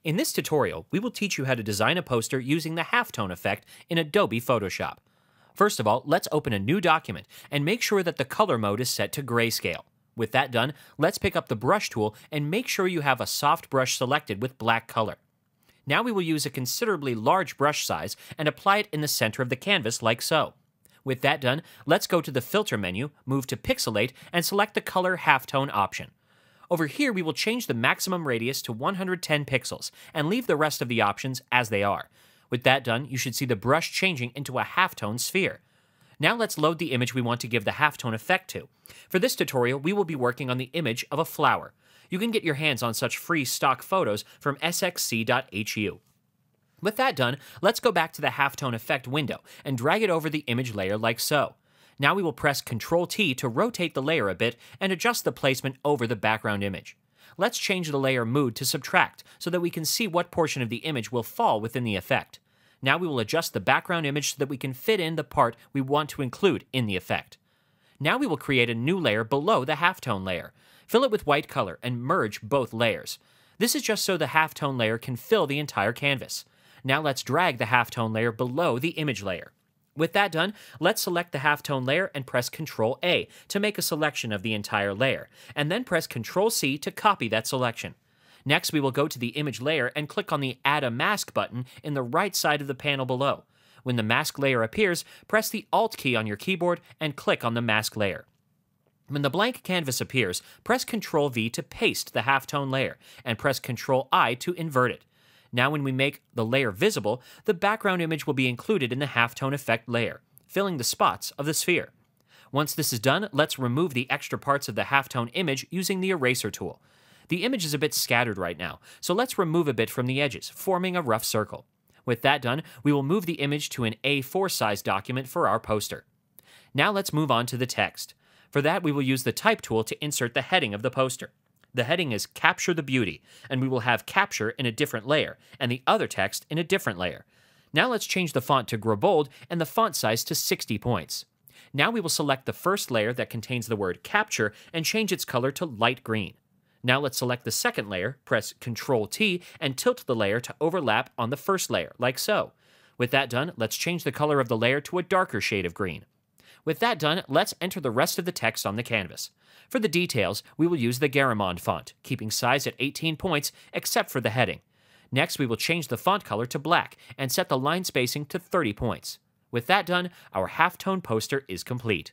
In this tutorial, we will teach you how to design a poster using the halftone effect in Adobe Photoshop. First of all, let's open a new document and make sure that the color mode is set to grayscale. With that done, let's pick up the brush tool and make sure you have a soft brush selected with black color. Now we will use a considerably large brush size and apply it in the center of the canvas like so. With that done, let's go to the Filter menu, move to Pixelate, and select the Color Halftone option. Over here, we will change the maximum radius to 110 pixels and leave the rest of the options as they are. With that done, you should see the brush changing into a halftone sphere. Now let's load the image we want to give the halftone effect to. For this tutorial, we will be working on the image of a flower. You can get your hands on such free stock photos from sxc.hu. With that done, let's go back to the halftone effect window and drag it over the image layer like so. Now we will press Ctrl-T to rotate the layer a bit and adjust the placement over the background image. Let's change the layer mood to subtract so that we can see what portion of the image will fall within the effect. Now we will adjust the background image so that we can fit in the part we want to include in the effect. Now we will create a new layer below the halftone layer. Fill it with white color and merge both layers. This is just so the halftone layer can fill the entire canvas. Now let's drag the halftone layer below the image layer. With that done, let's select the halftone layer and press Ctrl-A to make a selection of the entire layer, and then press Ctrl-C to copy that selection. Next, we will go to the image layer and click on the Add a Mask button in the right side of the panel below. When the mask layer appears, press the Alt key on your keyboard and click on the mask layer. When the blank canvas appears, press Ctrl-V to paste the halftone layer, and press Ctrl-I to invert it. Now when we make the layer visible, the background image will be included in the halftone effect layer, filling the spots of the sphere. Once this is done, let's remove the extra parts of the halftone image using the eraser tool. The image is a bit scattered right now, so let's remove a bit from the edges, forming a rough circle. With that done, we will move the image to an A4 size document for our poster. Now let's move on to the text. For that, we will use the Type tool to insert the heading of the poster. The heading is Capture the Beauty, and we will have Capture in a different layer, and the other text in a different layer. Now let's change the font to Grobold and the font size to 60 points. Now we will select the first layer that contains the word Capture and change its color to light green. Now let's select the second layer, press Ctrl-T, and tilt the layer to overlap on the first layer, like so. With that done, let's change the color of the layer to a darker shade of green. With that done, let's enter the rest of the text on the canvas. For the details, we will use the Garamond font, keeping size at 18 points except for the heading. Next, we will change the font color to black and set the line spacing to 30 points. With that done, our halftone poster is complete.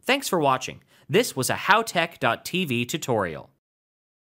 Thanks for watching. This was a HowTech.tv tutorial.